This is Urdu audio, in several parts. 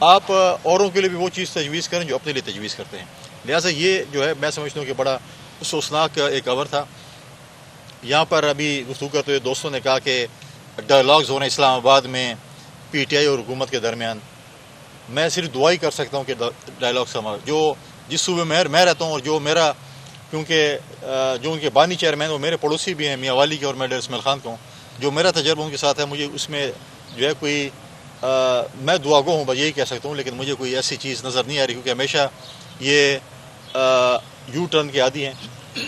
آپ اوروں کے لیے بھی وہ چیز تجویز کریں جو اپنے لیے تجویز کرتے ہیں. لہٰذا یہ جو ہے میں سمجھتا ہوں کہ بڑا افسوسناک ایک خبر تھا. یہاں پر ابھی گفتگو کرتے ہوئے دوستوں نے کہا کہ ڈائلاگز ہو رہے ہیں اسلام آباد میں پی ٹی آئی اور حکومت کے درمیان. میں صرف دعا ہی کر سکتا ہوں کہ ڈائلاگز جو جس صوبے میں رہتا ہوں اور جو میرا کیونکہ جو ان کے بانی چیئرمین وہ میرے پڑوسی بھی ہیں میاں والی کے اور میں ڈیر اسماعیل خان کو ہوں. جو میرا تجربہ ان کے ساتھ ہے مجھے اس میں جو ہے کوئی میں دعا گو ہوں یہی کہہ سکتا ہوں لیکن مجھے کوئی ایسی چیز نظر نہیں آ رہی کیونکہ ہمیشہ یہ یو ٹرن کے عادی ہیں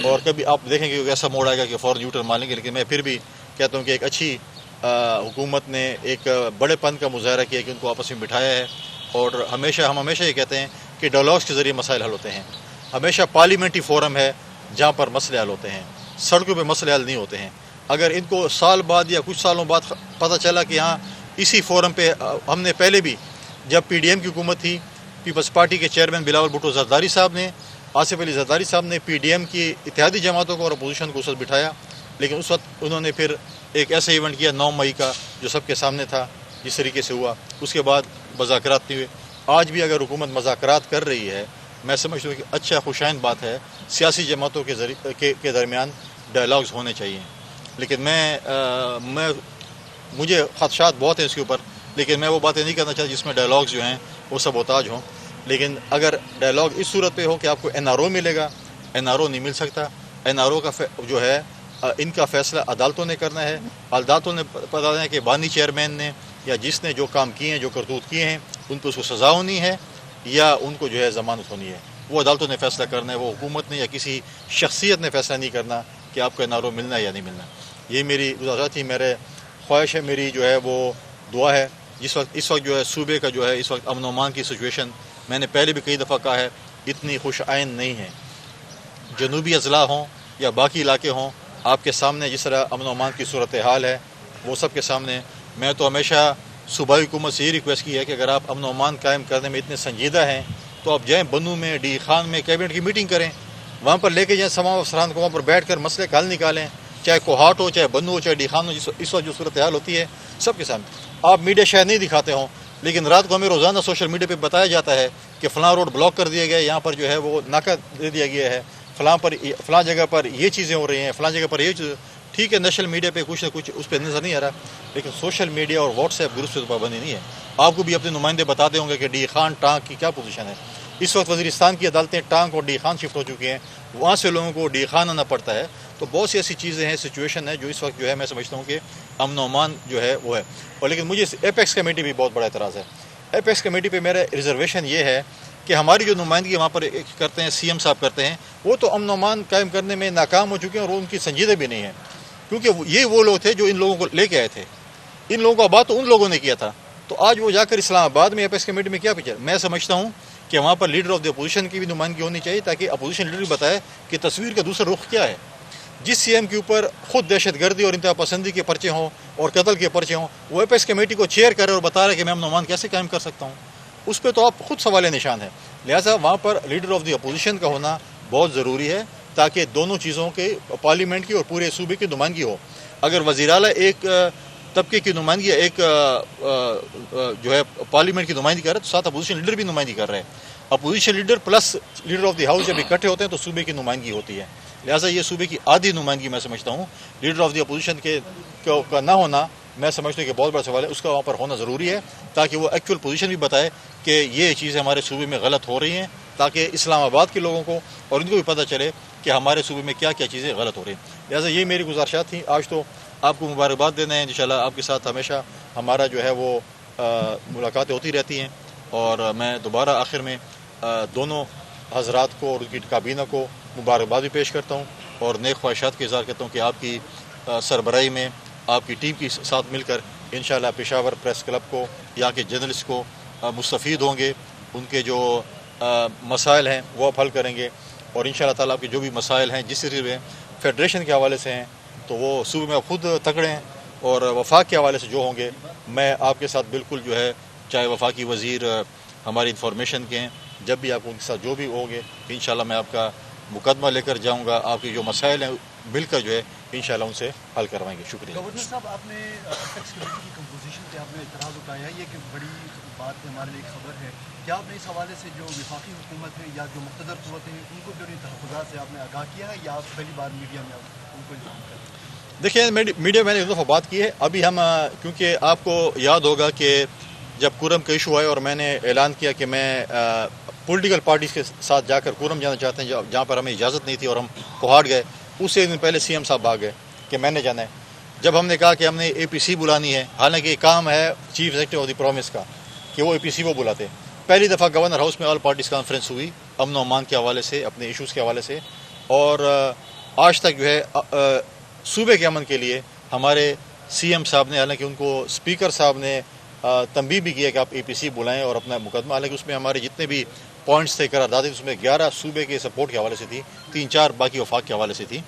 اور کبھی آپ دیکھیں گے ایسا موڑ آئے گا کہ فوراً یو ٹرن مان لیں گے. لیکن میں پھر بھی کہتا ہوں کہ ایک اچھی حکومت نے ایک بڑے پن کا مظاہرہ کیا کہ ان کو آپس میں بٹھایا ہے اور ہم ہمیشہ یہ کہتے ہیں کہ ڈائلاگس کے ذریعے مسائل حل ہوتے ہیں. ہمیشہ پارلیمنٹری فورم ہے جہاں پر مسئلے حل ہوتے ہیں, سڑکوں پہ مسئلے حل نہیں ہوتے ہیں. اگر ان کو سال بعد یا کچھ سالوں بعد پتہ چلا کہ ہاں اسی فورم پہ ہم نے پہلے بھی جب پی ڈی ایم کی حکومت تھی پیپلز پارٹی کے چیئرمین بلاول بھٹو زرداری صاحب نے آصف علی زرداری صاحب نے پی ڈی ایم کی اتحادی جماعتوں کو اور اپوزیشن کو اس وقت بٹھایا لیکن اس وقت انہوں نے پھر ایک ایسا ایونٹ کیا 9 مئی کا جو سب کے سامنے تھا جس طریقے سے ہوا. اس کے بعد مذاکرات نہیں ہوئے. آج بھی اگر حکومت مذاکرات کر رہی ہے میں سمجھتا ہوں کہ اچھا خوشائند بات ہے. سیاسی جماعتوں کے درمیان ڈائلاگز ہونے چاہیے لیکن مجھے خدشات بہت ہیں اس کے اوپر لیکن میں وہ باتیں نہیں کرنا چاہتا جس میں ڈائلاگز جو ہیں وہ سبوتاج ہوں. لیکن اگر ڈائلاگ اس صورت پہ ہو کہ آپ کو این آر او ملے گا, این آر او نہیں مل سکتا. این آر او کا جو ہے ان کا فیصلہ عدالتوں نے کرنا ہے. عدالتوں نے بتا دیں کہ بانی چیئرمین نے یا جس نے جو کام کیے ہیں جو کرتوت کیے ہیں ان پہ اس کو سزا ہونی ہے یا ان کو جو ہے ضمانت ہونی ہے. وہ عدالتوں نے فیصلہ کرنا ہے, وہ حکومت نے یا کسی شخصیت نے فیصلہ نہیں کرنا کہ آپ کو این آر او ملنا ہے یا نہیں ملنا. یہ میری گزارش تھی, میرے خواہش ہے, میری جو ہے وہ دعا ہے. اس وقت جو ہے صوبے کا جو ہے اس وقت امن و امان کی سچویشن میں نے پہلے بھی کئی دفعہ کہا ہے اتنی خوش آئند نہیں ہے. جنوبی اضلاع ہوں یا باقی علاقے ہوں آپ کے سامنے جس طرح امن و امان کی صورتحال ہے وہ سب کے سامنے. میں تو ہمیشہ صوبائی حکومت سے یہ ریکویسٹ کی ہے کہ اگر آپ امن و امان قائم کرنے میں اتنے سنجیدہ ہیں تو آپ جائیں بنو میں ڈی خان میں کیبنٹ کی میٹنگ کریں, وہاں پر لے کے جائیں تمام افسران کو, وہاں پر بیٹھ کر مسئلے کا حل نکالیں, چاہے کوہاٹ ہو چاہے بنو ہو چاہے ڈی خان ہو. اس وقت جو صورتحال ہوتی ہے سب کے سامنے آپ میڈیا شاید نہیں دکھاتے ہوں لیکن رات کو ہمیں روزانہ سوشل میڈیا پہ بتایا جاتا ہے کہ فلاں روڈ بلاک کر دیا گیا, یہاں پر جو ہے وہ ناکہ دے دیا گیا ہے, فلاں جگہ پر یہ چیزیں ہو رہی ہیں, فلاں جگہ پر یہ چیز. ٹھیک ہے نیشنل میڈیا پہ کچھ نہ کچھ اس پہ نظر نہیں آ رہا لیکن سوشل میڈیا اور واٹس ایپ گروپ سے تو پابندی نہیں ہے. آپ کو بھی اپنے نمائندے بتاتے ہوں گے کہ ڈی خان ٹانک کی کیا پوزیشن ہے. اس وقت وزیرستان کی عدالتیں ٹانک اور ڈی خان شفٹ ہو چکی ہیں, وہاں سے لوگوں کو ڈی خان آنا پڑتا ہے. تو بہت سی ایسی چیزیں ہیں, سچویشن ہے جو اس وقت جو ہے میں سمجھتا ہوں کہ امن و امان جو ہے وہ ہے. اور لیکن مجھے ایپیکس کمیٹی بھی بہت بڑا اعتراض ہے. ایپیکس کمیٹی پہ میرا ریزرویشن یہ ہے کہ ہماری جو نمائندگی وہاں پر کرتے ہیں سی ایم صاحب کرتے ہیں وہ تو امن و امان قائم کرنے میں ناکام ہو چکے ہیں اور ان کی سنجیدہ بھی نہیں ہے کیونکہ یہ وہ لوگ تھے جو ان لوگوں کو لے کے آئے تھے. ان لوگوں کا بات تو ان لوگوں نے کیا تھا تو آج وہ جا کر اسلام آباد میں ایپیکس کمیٹی میں کیا پچھا. میں سمجھتا ہوں کہ وہاں پر لیڈر آف دی اپوزیشن کی بھی نمائندگی ہونی چاہیے تاکہ اپوزیشن لیڈر بھی بتائے کہ تصویر کا دوسرا رخ کیا ہے. جس سی ایم کے اوپر خود دہشت گردی اور انتہا پسندی کے پرچے ہوں اور قتل کے پرچے ہوں وہ ایپیکس کمیٹی کو چیئر کرے اور بتا رہے کہ میں امن و امان کیسے قائم کر سکتا ہوں, اس پہ تو آپ خود سوال نشان ہے. لہٰذا وہاں پر لیڈر آف دی اپوزیشن کا ہونا بہت ضروری ہے تاکہ دونوں چیزوں کے پارلیمنٹ کی اور پورے صوبے کی نمائندگی ہو. اگر وزیر اعلیٰ ایک طبقے کی نمائندگی ایک جو ہے پارلیمنٹ کی نمائندگی کر رہے ہیں تو ساتھ اپوزیشن لیڈر بھی نمائندگی کر رہے ہیں. Opposition leader plus leader of the house جب اکٹھے ہوتے ہیں تو صوبے کی نمائندگی ہوتی ہے. لہٰذا یہ صوبے کی آدھی نمائندگی میں سمجھتا ہوں لیڈر آف دی اپوزیشن کا نہ ہونا میں سمجھتا ہوں کہ بہت بڑا سوال ہے. اس کا وہاں پر ہونا ضروری ہے تاکہ وہ ایکچوئل پوزیشن بھی بتائے کہ یہ چیزیں ہمارے صوبے میں غلط ہو رہی ہیں تاکہ اسلام آباد کے لوگوں کو اور ان کو بھی پتہ چلے کہ ہمارے صوبے میں کیا کیا چیزیں غلط ہو رہی ہیں. لہٰذا یہ میری گزارشات تھیں. آج تو آپ کو مبارکباد دینا ہے. انشاءاللہ آپ کے ساتھ ہمیشہ ہمارا جو ہے وہ ملاقاتیں ہوتی رہتی ہیں اور میں دوبارہ آخر میں دونوں حضرات کو اور ان کی کابینہ کو مبارکباد بھی پیش کرتا ہوں اور نیک خواہشات کا اظہار کرتا ہوں کہ آپ کی سربراہی میں آپ کی ٹیم کے ساتھ مل کر انشاءاللہ پشاور پریس کلب کو یہاں کے جرنلسٹ کو مستفید ہوں گے. ان کے جو مسائل ہیں وہ آپ حل کریں گے اور انشاءاللہ تعالیٰ آپ کے جو بھی مسائل ہیں جس طرح فیڈریشن کے حوالے سے ہیں تو وہ صوبے میں خود تکڑے ہیں اور وفاق کے حوالے سے جو ہوں گے میں آپ کے ساتھ بالکل جو ہے چاہے وفاقی وزیر ہماری انفارمیشن کے ہیں جب بھی آپ ان کے ساتھ جو بھی ہوں گے انشاءاللہ میں آپ کا مقدمہ لے کر جاؤں گا. آپ کے جو مسائل ہیں مل کر جو ہے انشاءاللہ ان سے حل کروائیں گے. شکریہ. گورنر صاحب، آپ نے اپیکس کمیٹی کی کمپوزیشن پہ آپ نے اعتراض اٹھایا، یہ کہ بڑی بات ہے، ہمارے لیے ایک خبر ہے. کیا آپ نے اس حوالے سے جو وفاقی حکومت ہے یا جو مقتدر قوتیں ہیں ان کو جو ان تحفظات سے آپ نے آگاہ کیا ہے، یا آپ پہلی بار میڈیا میں ان کو الزام کر رہے ہیں؟ دیکھیں، میڈیا میں نے ایک دفعہ بات کی ہے. ابھی ہم کیونکہ آپ کو یاد ہوگا کہ جب کورم کا ایشو آیا اور میں نے اعلان کیا کہ میں پولیٹیکل پارٹیز کے ساتھ جا کر کورم جانا چاہتے ہیں جہاں پر ہمیں اجازت نہیں تھی اور ہم کوہاٹ گئے، اس سے ایک دن پہلے سی ایم صاحب آ گئے کہ میں نے جانا ہے. جب ہم نے کہا کہ ہم نے اے پی سی بلانی ہے، حالانکہ یہ کام ہے chief executive of the province کا کہ وہ اے پی سی وہ بلاتے. پہلی دفعہ گورنر ہاؤس میں آل پارٹیز کانفرنس ہوئی امن و امان کے حوالے سے، اپنے ایشوز کے حوالے سے، اور آج تک جو ہے صوبے کے امن کے لیے ہمارے سی ایم صاحب نے، حالانکہ ان کو اسپیکر صاحب نے تنبیہ بھی کیا کہ آپ اے پی سی بلائیں اور اپنا مقدمہ، حالانکہ اس میں ہمارے جتنے بھی پوائنٹس تھے قراردادیں، اس میں 11 صوبے کے سپورٹ کے حوالے سے تھی، 3-4 باقی وفاق کے حوالے سے تھی.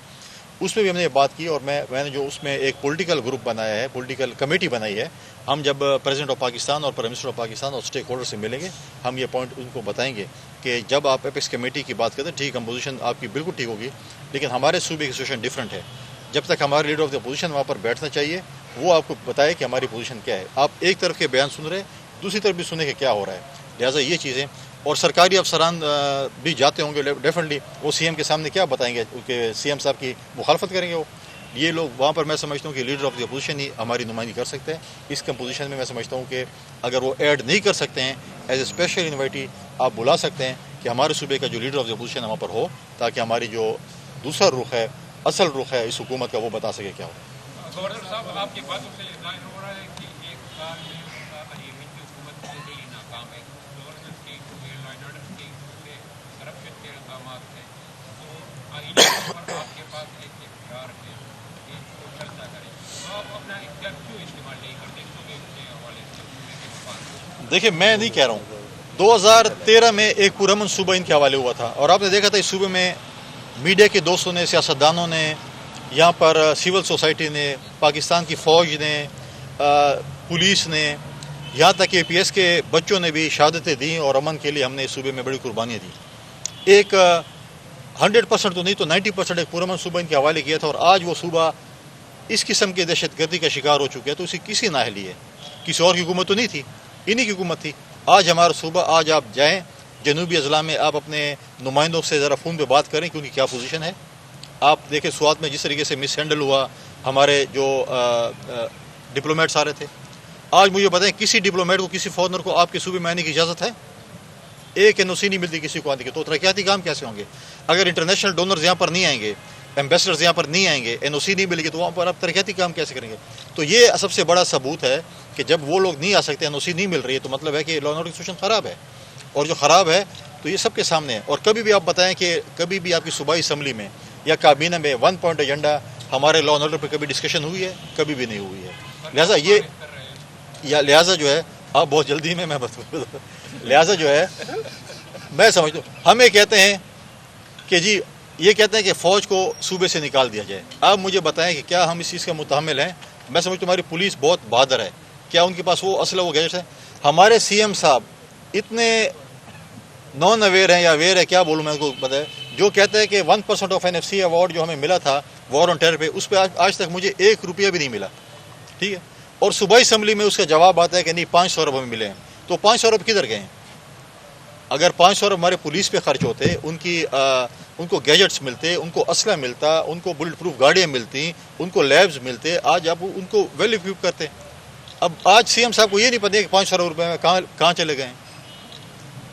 اس میں بھی ہم نے یہ بات کی اور میں نے جو اس میں ایک پولیٹیکل گروپ بنایا ہے، پولیٹیکل کمیٹی بنائی ہے. ہم جب پریزیڈنٹ آف پاکستان اور پرائم منسٹر آف پاکستان اور اسٹیک ہولڈر سے ملیں گے، ہم یہ پوائنٹ ان کو بتائیں گے کہ جب آپ اپیکس کمیٹی کی بات کرتے ہیں، ٹھیک کمپوزیشن آپ کی بالکل ٹھیک ہوگی، لیکن ہمارے صوبے کی سچویشن ڈفرینٹ ہے. جب تک ہمارے لیڈر آف دی اپوزیشن وہاں پر بیٹھنا چاہیے، وہ آپ کو بتائے کہ ہماری پوزیشن کیا ہے. آپ ایک طرف کے بیان سن رہے، دوسری طرف بھی سنیں کہ کیا ہو رہا ہے. لہٰذا یہ چیزیں، اور سرکاری افسران بھی جاتے ہوں گے ڈیفینیٹلی، وہ سی ایم کے سامنے کیا بتائیں گے کہ سی ایم صاحب کی مخالفت کریں گے. وہ یہ لوگ وہاں پر میں سمجھتا ہوں کہ لیڈر آف دی اپوزیشن ہی ہماری نمائندگی کر سکتے ہیں. اس کمپوزیشن میں سمجھتا ہوں کہ اگر وہ ایڈ نہیں کر سکتے ہیں، ایز اے اسپیشل انوائٹی آپ بلا سکتے ہیں کہ ہمارے صوبے کا جو لیڈر آف دی اپوزیشن وہاں پر ہو، تاکہ ہماری جو دوسرا رخ ہے، اصل رخ ہے اس حکومت کا، وہ بتا سکے کیا ہو. گورنر صاحب، آپ کی باتوں سے ظاہر ہو رہا ہے کہ ایک سال میں علیم کی حکومت پوری ناکام ہے. گورنمنٹ کی لا اینڈ آرڈر کی سے کرپشن کے الزامات ہیں، تو آئین پر آپ کے پاس ایک اختیار ہے کہ اس کو چلتا کریں، تو آپ اپنا اختیار کیوں استعمال نہیں کرتے صوبے کے حوالے سے؟ دیکھیں، میں نہیں کہہ رہا ہوں. 2013 میں ایک پرامن صوبہ ان کے حوالے ہوا تھا، اور آپ نے دیکھا تھا اس صوبے میں میڈیا کے دوستوں نے، سیاستدانوں نے، یہاں پر سول سوسائٹی نے، پاکستان کی فوج نے، پولیس نے، یہاں تک کہ پی ایس کے بچوں نے بھی شہادتیں دیں، اور امن کے لیے ہم نے اس صوبے میں بڑی قربانیاں دی. ایک 100% تو نہیں تو 90% ایک پرامن صوبہ ان کے حوالے کیا تھا، اور آج وہ صوبہ اس قسم کے دہشت گردی کا شکار ہو چکا ہے. تو اسی کسی نااہلی ہے، کسی اور کی حکومت تو نہیں تھی، انہی کی حکومت تھی. آج ہمارا صوبہ، آج آپ جائیں جنوبی اضلاع میں، آپ اپنے نمائندوں سے ذرا فون پہ بات کریں کہ ان کی کیا پوزیشن ہے. آپ دیکھیں سوات میں جس طریقے سے مس ہینڈل ہوا، ہمارے جو ڈپلومیٹس آ رہے تھے. آج مجھے بتائیں کسی ڈپلومیٹ کو، کسی فارنر کو آپ کے صوبے میں آنے کی اجازت ہے؟ ایک این او سی نہیں ملتی کسی کو آنے کی. تو ترقیاتی کام کیسے ہوں گے اگر انٹرنیشنل ڈونرز یہاں پر نہیں آئیں گے، ایمبیسڈرز یہاں پر نہیں آئیں گے، این او سی نہیں ملے گی، تو وہاں پر آپ ترقیاتی کام کیسے کریں گے؟ تو یہ سب سے بڑا ثبوت ہے کہ جب وہ لوگ نہیں آ سکتے، این او سی نہیں مل رہی ہے، تو مطلب ہے کہ لا اینڈ آرڈر کی سچویشن خراب ہے. اور جو خراب ہے تو یہ سب کے سامنے ہے. اور کبھی بھی آپ بتائیں کہ کبھی بھی آپ کی صوبائی اسمبلی میں یا کابینہ میں 1 پوائنٹ ایجنڈا ہمارے لا اینڈ آرڈر پہ کبھی ڈسکشن ہوئی ہے؟ کبھی بھی نہیں ہوئی ہے. لہٰذا جو ہے آپ بہت جلدی میں لہٰذا جو ہے میں سمجھتا ہوں، ہمیں کہتے ہیں کہ جی، یہ کہتے ہیں کہ فوج کو صوبے سے نکال دیا جائے. آپ مجھے بتائیں کہ کیا ہم اس چیز کا متحمل ہیں؟ میں سمجھتا ہوں ہماری پولیس بہت بہادر ہے. کیا ان کے پاس وہ اسلحہ، وہ گیجٹس ہیں؟ ہمارے سی ایم صاحب اتنے نان اویئر ہیں یا اویئر ہے، کیا بولوں میں ان کو بتائیں، جو کہتے ہیں کہ 1% of N F C award جو ہمیں ملا تھا وار آن ٹیرر پہ، اس پہ آج تک مجھے 1 روپیہ بھی نہیں ملا. ٹھیک ہے، اور صوبائی اسمبلی میں اس کا جواب آتا ہے کہ نہیں 500 ارب ہمیں ملے ہیں. تو 500 ارب کدھر گئے ہیں؟ اگر 500 ارب ہمارے پولیس پہ خرچ ہوتے، ان کو گیجٹس ملتے، ان کو اسلحہ ملتا، ان کو بلٹ پروف گاڑیاں ملتی، ان کو لیبز ملتے، آج آپ ان کو ویل اکوپ کرتے. اب آج سی ایم صاحب کو یہ نہیں پتہ کہ 500 ارب روپے میں کہاں چلے گئے ہیں.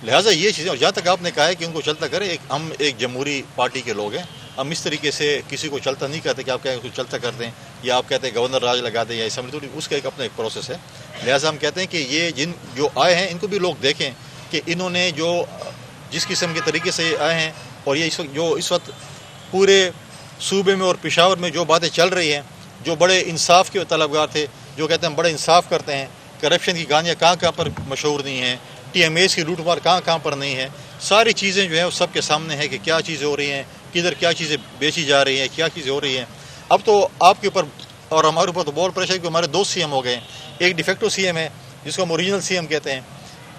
لہٰذا یہ چیزیں، اور جہاں تک آپ نے کہا ہے کہ ان کو چلتا کرے، ہم ایک جمہوری پارٹی کے لوگ ہیں، ہم اس طریقے سے کسی کو چلتا نہیں کہتے کہ آپ کہیں اس کو چلتا کرتے ہیں، یا آپ کہتے ہیں گورنر راج لگا دیں یا اسمبلی، تو اس کا ایک اپنا ایک پروسیس ہے. لہٰذا ہم کہتے ہیں کہ یہ جو آئے ہیں ان کو بھی لوگ دیکھیں کہ انہوں نے جس قسم کے طریقے سے آئے ہیں، اور یہ اس وقت پورے صوبے میں اور پشاور میں جو باتیں چل رہی ہیں، جو بڑے انصاف کے طلبگار تھے، جو کہتے ہیں ہم بڑے انصاف کرتے ہیں، کرپشن کی کہانیاں کہاں پر مشہور نہیں ہیں، ٹی ایم ایز کی لوٹ مار کہاں پر نہیں ہے، ساری چیزیں جو ہیں وہ سب کے سامنے ہیں کہ کیا چیزیں ہو رہی ہیں، کدھر کیا چیزیں بیچی جا رہی ہیں، کیا چیزیں ہو رہی ہیں. اب تو آپ کے اوپر اور ہمارے اوپر تو بہت پریشر ہے کہ ہمارے 2 سی ایم ہو گئے ہیں. ایک ڈیفیکٹو سی ایم ہے جس کو ہم اوریجنل سی ایم کہتے ہیں،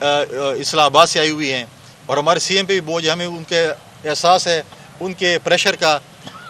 اسلام آباد سے آئی ہوئی ہیں، اور ہمارے سی ایم پہ بھی بوجھ، ہمیں ان کے احساس ہے ان کے پریشر کا.